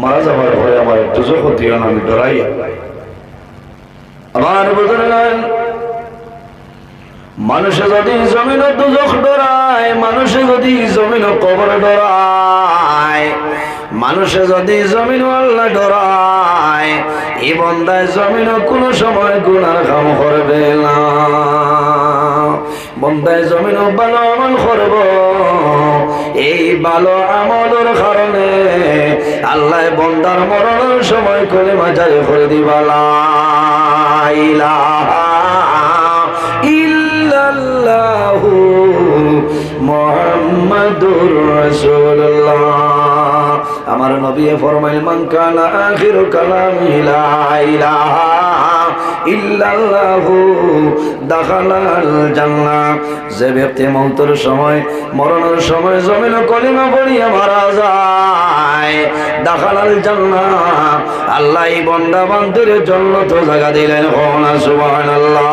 মারা যাবার পরে আমার দুজখ দিও না, আমি ডরাই। আমার বুঝলেন মানুষে যদি জমিন দুজখ ডরায়, মানুষে যদি জমিন কবর ডরায়, মানুষে যদি জমিন আল্লাহ ডরায়, এই বন্দায় জমিন কোনো সময় গুনার কাম করবে না। বন্দায় জমিন ভালো আমল করব, এই ভালো আমলের কারণে আল্লাহ বান্দার মরণের সময় কলিমা জারি করে দিবা লা ইলাহা ইল্লাল্লাহু মুহাম্মাদুর রাসূলুল্লাহ। আমার নবী ফরমাইল মান কানা আখিরু কালামি লা ইলাহা ইল্লাল্লাহু দাখালাল জান্নাহ। যে ব্যক্তি মৌতের সময় মরণের সময় জমিনে কলিমা পড়িয়া মারা যায় দাখালাল জান্নাহ, আল্লাহ এই বান্দা বান্দির জান্নাত জায়গা দিলেন। সুবহানাল্লাহ।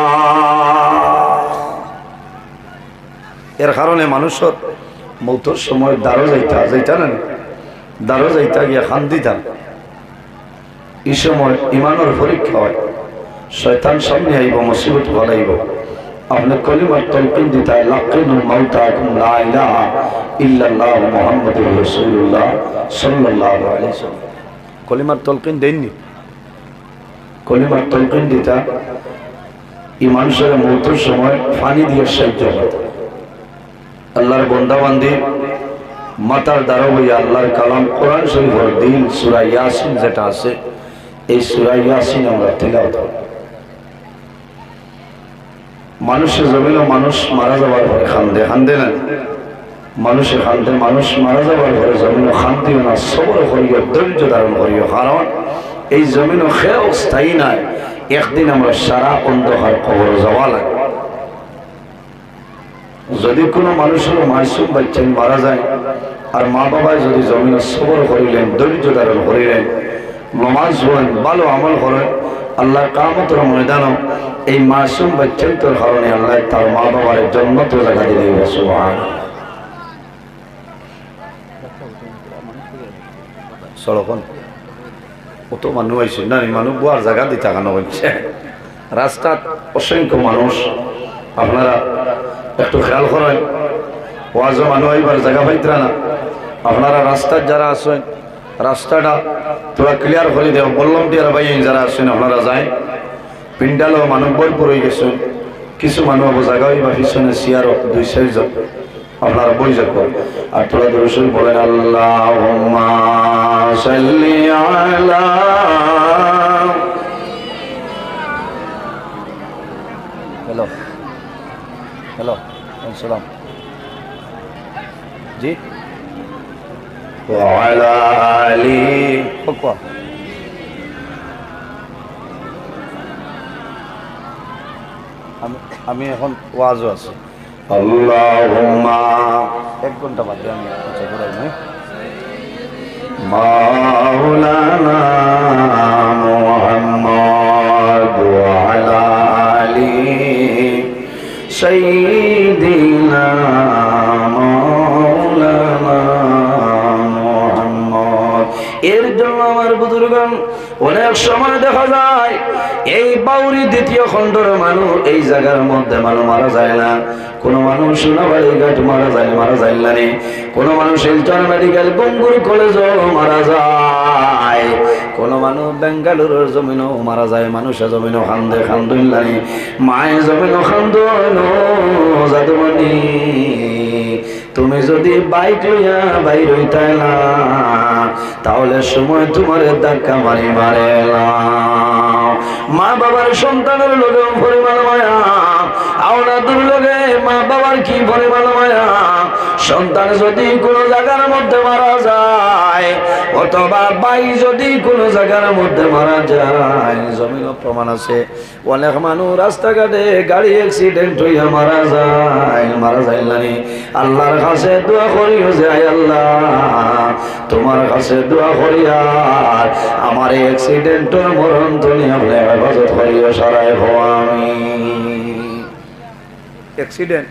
এর কারণে মানুষের মৌতের সময় দাঁড়ো যাইতা না দাঁড়ো যাইতা গিয়া খান দিতাম। এই সময় ইমানের পরীক্ষা হয়, শয়তান সামনে আইব, মুসিবত ঘটাইব। আপনি কলিমার তলকিন দিতে লাকিনুল মাউতাকুম লা ইলাহা ইল্লাল্লাহু মুহাম্মাদুর রাসূলুল্লাহ সাল্লাল্লাহু আলাইহি ওয়াসাল্লাম। কলিমার তলকিন দেননি, কলিমার তলকিন দিতা এই মানুষের মৌতের সময় পানি দিয়ে সাহায্য করে। আল্লাহর বান্দা বান্দি মাতার দ্বারা হইয়া আল্লাহর কালাম কোরআন শরীফের দিল সূরা ইয়াসিন যেটা আছে, এই সূরা ইয়াসিন আমরা তিলাওয়াত করি। মানুষের জমিনও মানুষ মারা যাওয়ার পরে খান্দে না, মানুষে খান্দে, মানুষ মারা যাওয়ার পরে জমিনও খান্দিও না, সবর করিও, ধৈর্য ধারণ করিও। কারণ এই জমিনও খেয়েও স্থায়ী নাই, একদিন আমরা সারা অন্ধকার কবর যাওয়া লাগে। যদি কোনো মানুষের মাসুম বাচ্চা মারা যায় আর মা বাবায় যদি জমিনে সবর করিলেন, ধৈর্য ধারণ করিলেন, নমাজ পড়েন, ভালো আমল করেন, আল্লাহ কিয়ামতের ময়দানে এই মাসুম বাচ্চার কারণে আল্লাহ তার মা বাবার জান্নাতে জায়গা দিলেন। সুবহানাল্লাহ। সড়কন কত মানুষ আইছে না, মানুষ বুয়ার জায়গা দিতে কানো হচ্ছে। রাস্তাত অসংখ্য মানুষ, আপনারা একটু খেয়াল করেন। ওয়াজও মানুষ এইবার জায়গা পাইতরা না। আপনারা রাস্তার যারা আছেন রাস্তাটা তোরা ক্লিয়ার করে দেও। বললাম টিয়ার ভাই যারা আছেন আপনারা যায়, পিন্ডালও মানুষ ভরপুর হয়ে গেছেন। কিছু মানুষ জায়গা বা পিছনে চেয়ারও 2-4 জন আপনারা বই যাব। আর তোরা দরুদ বলেন আল্লাহুম্মা সাল্লি আলা। হ্যালো হ্যালো আসসালাম জি ওয়ালা আলি ফকওয়া। আমি এখন ওয়াজও আছে। আল্লাহুম্মা 1 ঘন্টা বাদে আমি আচ্ছা ঘুরাই নাই। মাওলানা মুহাম্মদ ওয়া আলা আলি সাইয়্যিদিনা মাওলানা মুহাম্মদ। এর জন্য আমার বুজুর্গগণ অনেক সময় দেখা যায় এই বাউরি 2য় খণ্ডের মানুষ এই জায়গার মধ্যে মানুষ মারা যায় না। কোন মানুষ সোনাবাড়ি ঘাট মারা যায় না, কোন মানুষ শিলচর মেডিকেল গঙ্গুর কলেজও মারা যায়, কোন মানুষ বেঙ্গালুরুর জমিনও মারা যায়। মানুষের জমিনও খান্দইলানি, মায়ের জমিনও খান্দইল। জাদুমণি তুমি যদি বাইক লইয়া বাইর হইতাই না, তাহলে সময় তোমার ধাক্কা মারে না। মা বাবার সন্তানের লোকে পরিমাণ মায়া, আওলাদের লোকে মা বাবার কি পরিমাণ মায়া। সন্তান যদি কোনো জায়গার মধ্যে মারা যায় অথবা ভাই যদি কোনো জায়গার মধ্যে মারা যায়, জমিন প্রমাণ আছে অনেক মানুষ রাস্তাঘাটে গাড়ি অ্যাক্সিডেন্ট হইয়া মারা যায় নানি। আল্লাহর কাছে দোয়া করিও যে আয় আল্লাহ তোমার কাছে দোয়া করিয়া আমার এই অ্যাক্সিডেন্টের মরণ তুমি আপনি হেফাজত করিও সারাই হো। আমি অ্যাক্সিডেন্ট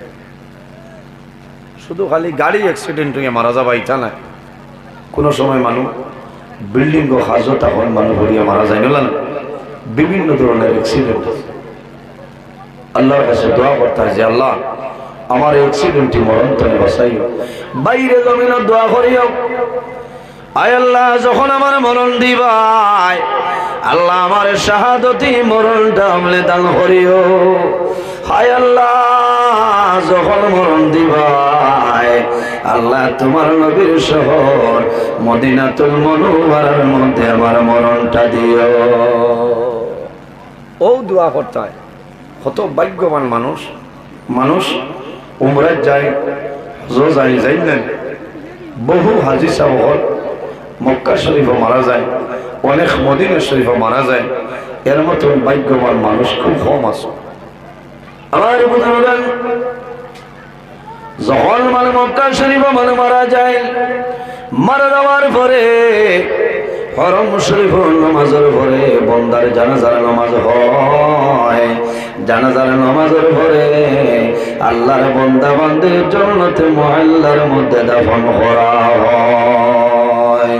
শুধু খালি গাড়ি অ্যাক্সিডেন্ট হয়ে মারা যাবা ইচ্ছা নাই। কোনো সময় মানুষ বিল্ডিং ও হাজত এখন মানুষ হরিয়া মারা যায় না। বিভিন্ন ধরনের অ্যাক্সিডেন্ট। আল্লাহর কাছে দোয়া করতে হয় যে আল্লাহ আমার অ্যাক্সিডেন্টটি মরণ তুমি বাঁচাইও। বাইরে জমিনে দোয়া করিও আয় আল্লাহ যখন আমার মরণ দিবাই আল্লাহ আমার শাহাদতি মরণটা আমলে দান করিও। হায় আল্লাহ যখন মরণ দিবাই আল্লাহ তোমার নবীর শহর মদিনাতুল মুনাওয়ারার মধ্যে আমার মরণটা দিও। ও দোয়া করতে হয়। কত ভাগ্যবান মানুষ, মানুষ উমরায় যায়, হজ যায় না, বহু হাজি সাহেব মক্কা শরীফও মারা যায়, অনেক মদিনা শরীফও মারা যায়, এর মতন ভাগ্যবান মানুষ খুব কম আছে। আমার বুঝলেন যখন মানে মক্কা শরীফও মানে মারা যায়, মারা যাওয়ার পরে হরম শরীফ নামাজের পরে বন্দার জানাজার নামাজ হয়, জানাজার নামাজের পরে আল্লাহর বন্দা বান্দির জান্নাতে মুআল্লার মধ্যে দাফন করা হয়।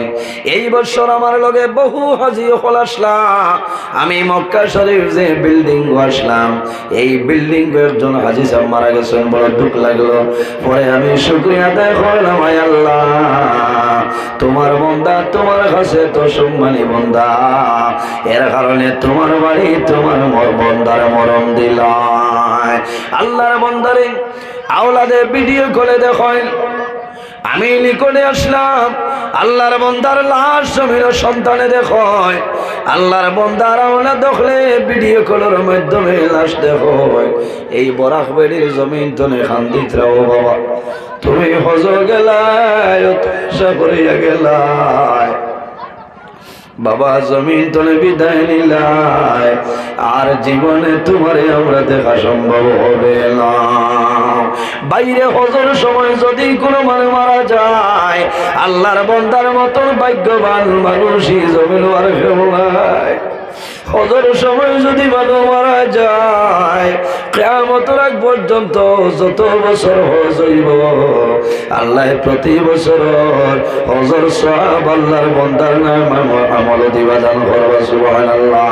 এই বছর আমার লগে বহু হাজি হল আসলাম, আমি মক্কা শরীফ যে বিল্ডিং আসলাম, এই বিল্ডিং একজন হাজি সাহেব মারা গেছেন, বড় দুঃখ লাগলো। পরে আমি শুকরিয়া আদায় করলাম, আয় আল্লাহ তোমার বন্দা তোমার কাছে তো সম্মানী বন্দা, এর কারণে তোমার বাড়ি তোমার বন্দার মরণ দিলাম। আল্লাহর বন্দারে আওলাদে ভিডিও করে দেখায়, আমি নিকটে আসলাম, আল্লাহর বন্দার লাশ জমিন সন্তানে দেখায়, আল্লাহর বন্দার আওলাদ দেখলে ভিডিও কলের মাধ্যমে লাশ দেখায়। এই বরাক বেড়ির জমিন তনে খান্দিত রাও বাবা, তুমি হজ গেলায় করিয়া গেলায় বাবা, জমিন তলে বিদায় নিলায়, আর জীবনে তোমারে আমরা দেখা সম্ভব হবে না। বাইরে হজর সময় যদি কোনো মানে মারা যায়, আল্লাহর বন্দার মতন ভাগ্যবান মানুষই জমিন আর কেউ নাই। হজর সময় যদি মানুষ মারা যায়, কিয়ামতের আগ পর্যন্ত যত বছর হজ হইব, আল্লাহ প্রতি বছর হজর সওয়াব আল্লাহর বন্দার নাম আমল দিবা দান করবা। সুবহানাল্লাহ।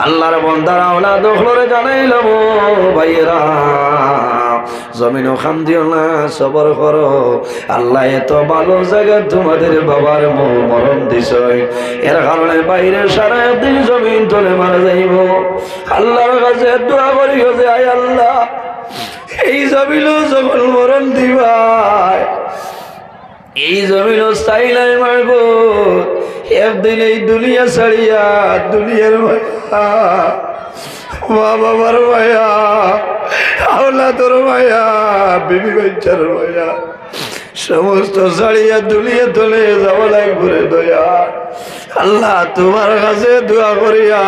আল্লাহর বন্দার আওলাদ হলরে জানাইলাম, ভাইয়েরা জমিনও খান দিও না, সবর করো। আল্লাহ এত ভালো জায়গা তোমাদের বাবার মরণ দিছ, এর কারণে বাইরে সারা দিন জমিন তলে মারা যাইব। আল্লাহর কাছে দোয়া করিও যে আয় আল্লাহ এই জমিনও যখন মরণ দিবাই, এই জমিনও চাইলাই মারব, একদিন এই দুনিয়া ছাড়িয়া দুনিয়ার মা বাবার মায়া, আওলাদের মায়া, বিবি বাচ্চার মায়া, সমস্ত ছাড়িয়া দুনিয়া তলে যাওয়া লাগবে দয়া। আল্লাহ তোমার কাছে দোয়া করিয়া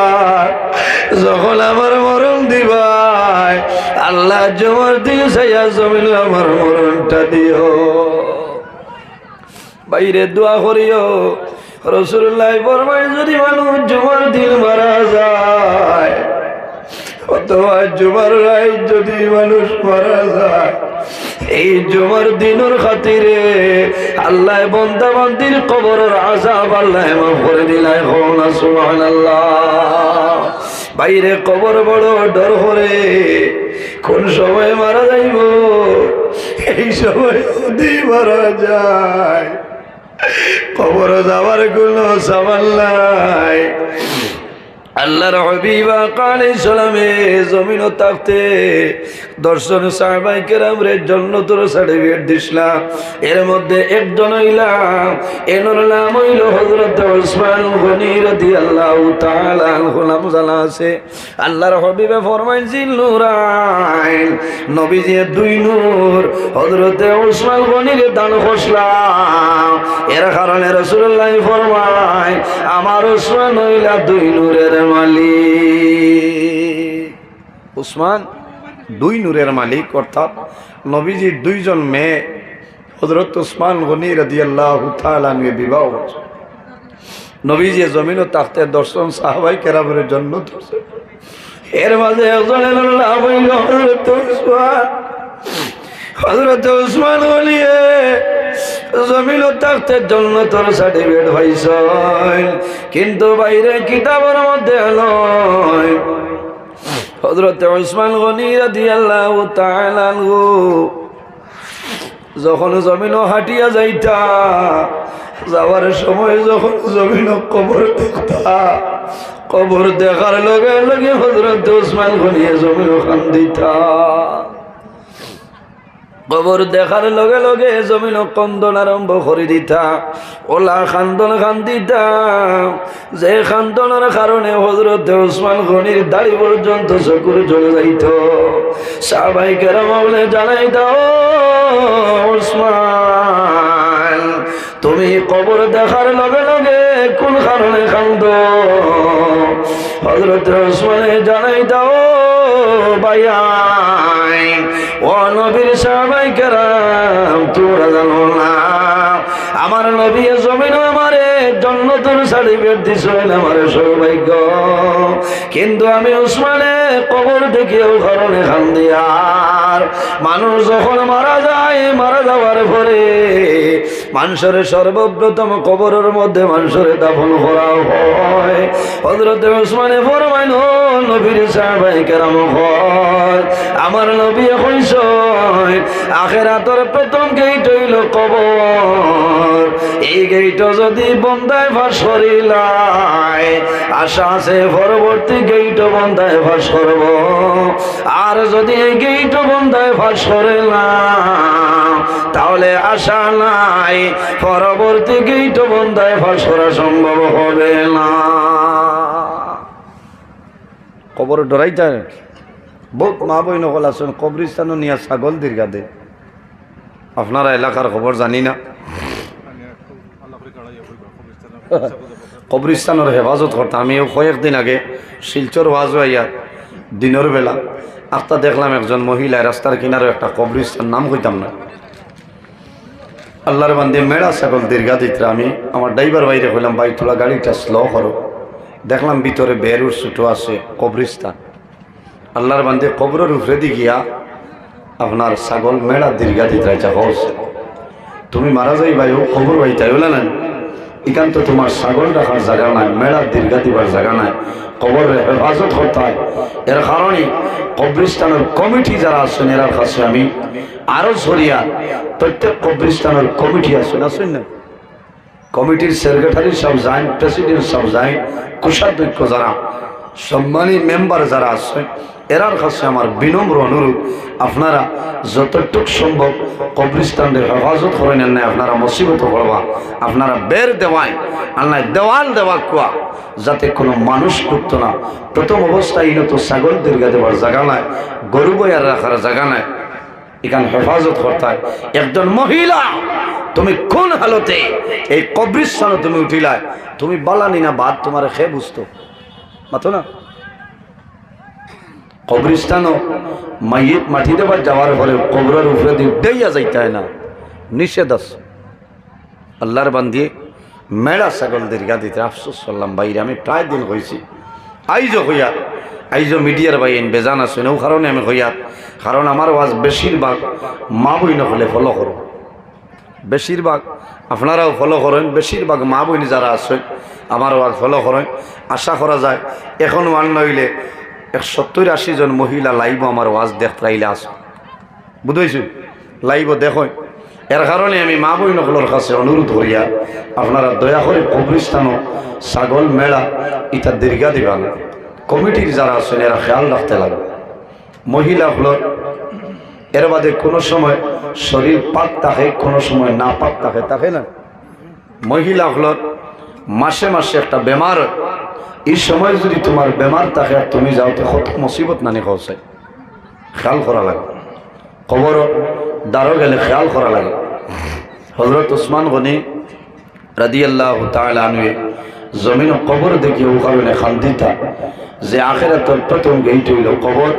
যখন আমার মরণ দিবাই, আল্লাহ জমার দিন চাইয়া জমিন আমার মরণটা দিও। বাইরে দোয়া করিও, রাসূলুল্লাহ ফরমায় যদি মানুষ জমার দিন মারা যায়, অথবা জুমার রাত যদি মানুষ মারা যায়, এই জুমার দিনের খাতিরে আল্লাহ বান্দা বান্দির কবরের আযাব আল্লাহ মাফ করে দিলাই। না সুবহানাল্লাহ। বাইরে কবর বড় ডর করে, কোন সময় মারা যাইব, এই সময় যদি মারা যায় কবর যাওয়ার কোনো সামাল নাই। আল্লাহর হাবিব আলাইহিস সালামে জমিন থাকতে দর্শন সাহাবায়ে কেরামরে জান্নাতের সার্টিফিকেট দিছিলাম, এর মধ্যে একজন হইলাম, এর নাম হইল হযরত উসমান গনি রাদিয়াল্লাহু তাআলা আনহু। নাম জানা আছে। আল্লাহর হাবিবে ফরমাইছেন নূরাইন, নবীজি দুই নূর হযরত উসমান গনির দান করলাম, এর কারণে রাসূলুল্লাহ ফরমায় আমার উসমান হইলা দুই নূরের মালিক। উসমান দুই নূরের মালিক, অর্থাৎ নবীজির দুইজন মেয়ে হযরত উসমান গনি রাদিয়াল্লাহু তাআলা আনহু বিবাহ হয়েছে। নবীজি জমিন ও তাখতে দর্শন সাহাবায়ে কেরামের জন্য ধরছে, এর মাঝে একজনের নাম হইল হযরত উসমান। হযরত উসমান গনি জমিন ও তাখতে জান্নাতের সার্টিফিকেট পাইছেন, কিন্তু বাইরে কিতাবের মধ্যে নয়। হযরত উসমান গনি রাদিয়াল্লাহু তাআলা আনহু যখন জমিন হাঁটিয়া যাইতা, যাওয়ার সময় যখন জমিন কবর দেখতা, কবর দেখার লগে লগে হযরত উসমান গনি জমিন খান দিতা। কবর দেখার লগে লগে জমিন কন্দন আরম্ভ করে দিতা, ওলা খান্দন খান্দিতা, যে খান্দনের কারণে হযরত ওসমান গনির দাড়ি পর্যন্ত চকুর জ্বলে যাইত। সাহাবায়ে কেরাম বলে জানাই দাও ওসমান, তুমি কবর দেখার লগে লগে কোন কারণে কান্দ? হযরত ওসমানে জানাই দাও ভাইয়াই, ও নবীর সাহাবায়ে কেরাম, তোমরা জানো না আমার নবী জমিন আমারে জান্নাতের সার্টিফিকেট দিছেন, আমার সৌভাগ্য, কিন্তু আমি ওসমানে কবর দেখিও কারণে কান্দি। আর মানুষ যখন মারা যায়, মারা যাওয়ার পরে মানুষের সর্বপ্রথম কবরের মধ্যে মানুষের দাফন করা হয়। হযরত ওসমানে ফরমাইল, নবীর সাহাবায়ে কেরাম হয়, আমার নবী কইছেন আখিরাতের প্রথম গেট হইল কবর। এই গেট যদি বন্দায় ফাঁস করিলাই, আশা আছে পরবর্তী গেট বন্দায় ফাঁস করব। আর যদি এই গেট বন্দায় ফাঁস করিলাম, তাহলে আশা নাই পরবর্তী গেট বন্দায় ফাঁস করা সম্ভব হবে না। কবর ডরাই যায়। বহুত মা বই নকল আছেন কবরিস্তানও নিয়ে ছাগল দীর্ঘা দে। আপনারা এলাকার খবর জানি না, কবরিস্তানের হেফাজত করতে আমিও কয়েকদিন আগে শিলচর ওয়াজ হইয়া দিনের বেলা আস্তা দেখলাম একজন মহিলা রাস্তার কিনারে একটা কবরিস্তান, নাম কইতাম না, আল্লাহর বান্দে মেড়া ছাগল দীর্ঘা দিতে। আমি আমার ড্রাইভার বাইরে কইলাম, ভাই তোলা গাড়িটা স্লো করো। দেখলাম ভিতরে বেরুর ছুটো আছে কবরিস্তান। আল্লাহর বান্দে কবরের উপরে দি গিয়া আপনার ছাগল মেড়া দীর্ঘা দিতে রাইছা হস, তুমি মারা যাই ভাই ও খবর ভাই তাই বলে না, এখান তো তোমার ছাগল রাখার জায়গা নাই, মেড়া দীর্ঘা দিবার জায়গা নাই, কবরের হেফাজত করতে হয়। এর কারণে কবরিস্তানের কমিটি যারা আছেন এর কাছে আমি আরো ছড়িয়া, প্রত্যেক কবরিস্তানের কমিটি আছেন আছেন না, কমিটির সেক্রেটারি সব যায়, প্রেসিডেন্ট সব যায়, কোষাধ্যক্ষ যারা সম্মানী মেম্বার যারা আছে এরার কাছে আমার বিনম্র অনুরোধ, আপনারা যতটুক সম্ভব কবরিস্তানের হেফাজত করে নেন না, আপনারা মুসিবত করবা, আপনারা বের দেওয়ায় আল্লাহ দেওয়াল দেওয়া কুয়া, যাতে কোনো মানুষ ঢুকতো না। প্রথম অবস্থায় ইনো তো ছাগল দীর্ঘা দেওয়ার জায়গা নাই, গরু বয়ার রাখার জায়গা নাই, এখানে হেফাজত করতে হয়। একজন মহিলা তুমি কোন হালতে এই কবরিস্তানে তুমি উঠিলায়, তুমি বালানি না বাদ তোমার খেয়ে বুঝতো মাতো না। কবরিস্তানও মাইয়িত মাটি দেবার যাওয়ার পরে কবরের উপরে দিয়ে দেইয়া যাইতে হয় না, নিষেধ আছে। আল্লাহর বান্দিয়ে মেড়া ছাগল দীর্ঘা দিতে আফসোস করলাম বাইরে, আমি প্রায় দিন হয়েছি আইজো হইয়া, আইজো মিডিয়ার বাইন বেজান আছে ও কারণে আমি হইয়া, কারণ আমার ওয়াজ বেশিরভাগ মা বই না হলে ফলো করো, বেশিরভাগ আপনারাও ফলো করেন, বেশিরভাগ মা বইনি যারা আছে আমার ওয়াজ ফলো করেন। আশা করা যায় এখন ওয়ান নইলে 70-80 জন মহিলা লাইভ আমার ওয়াজ দেখতে আইলে আস, বুঝেছি লাইভ দেখো। এর কারণে আমি মা বই নকলের কাছে অনুরোধ করিয়া আপনারা দয়া করে কবরিস্তানও ছাগল মেলা ইটা দীর্ঘা দিবা না, কমিটির যারা আছেন এরা খেয়াল রাখতে লাগে। মহিলাগুলোর এর বাদে কোনো সময় শরীর পাক থাকে, কোনো সময় না পাক থাকে, থাকে না। মহিলাগুলোর মাসে মাসে একটা বেমার হয়, এই সময় যদি তোমার বেমার থাকে আর তুমি যাও তো কত মুসিবত নানি খাওয়াই, খেয়াল করা লাগে। কবর দ্বারও গেলে খেয়াল করা লাগে। হযরত ওসমান গনি রাদিয়াল্লাহু তাআলা আনহু জমিন কবর দেখি ও কারণে খান্দিতা যে আখিরাতের প্রথম গেইট হইল কবর।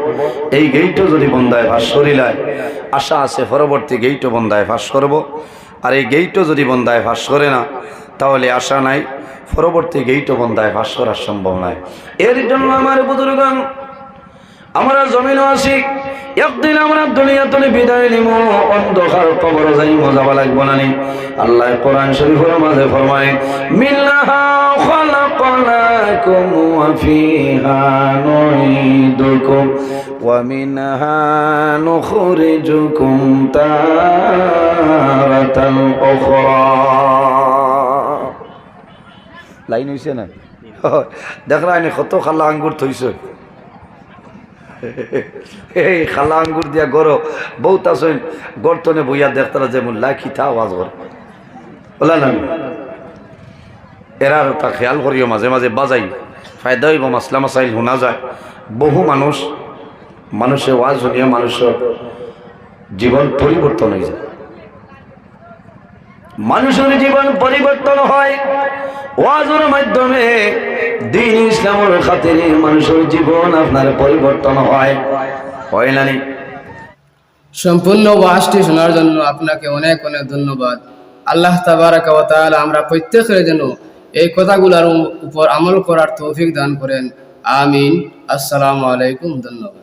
এই গেইটও যদি বন্দায় ভাস করিলায়, আশা আছে পরবর্তী গেইটও বন্দায় ভাস করব। আর এই গেইটও যদি বন্দায় ভাস করে না, তাহলে আশা নাই পরবর্তী গেইটও বন্দায় ভাস করার সম্ভব নাই। এর জন্য আমার বুজুর্গান আমরা জমিনও আসি, একদিন আমরা দুনিয়া তুলে বিদায় নিব, অন্ধকার কবর যাই মজাবা লাগবো না। আল্লাহ কোরআন শরীফের মাঝে ফরমায়, মিনহা খালাকনাকুম ওয়া ফিহা নুঈদুকুম ওয়া মিনহা নুখরিজুকুম তারাতান উখরা। লাইন হইছে না? দেখরা কত খালা আঙ্গুর থইছে, এই খালা আঙ্গুর দিয়া গরো বহুত আসেন গর্তনে বইয়া দেখতারা যে মোল্লা খিতা আওয়াজ করে বলা না এরা তা খেয়াল করিও মাঝে মাঝে বাজাই ফায়দা হইব মাসলা মাসাইল শোনা যায় বহু মানুষের ওয়াজ শুনিয়া মানুষের জীবন পরিবর্তন হয়ে যায় মানুষের জীবন পরিবর্তন হয় ওয়াজের মাধ্যমে দ্বীন ইসলামের খাতিরে মানুষের জীবন আপনার পরিবর্তন হয় না নি সম্পূর্ণ ওয়াজটি শোনার জন্য আপনাকে অনেক অনেক ধন্যবাদ আল্লাহ তাবারাকা ওয়া তাআলা আমরা প্রত্যেকের জন্য এই কথাগুলোর উপর আমল করার তৌফিক দান করেন আমিন আসসালামু আলাইকুম ধন্যবাদ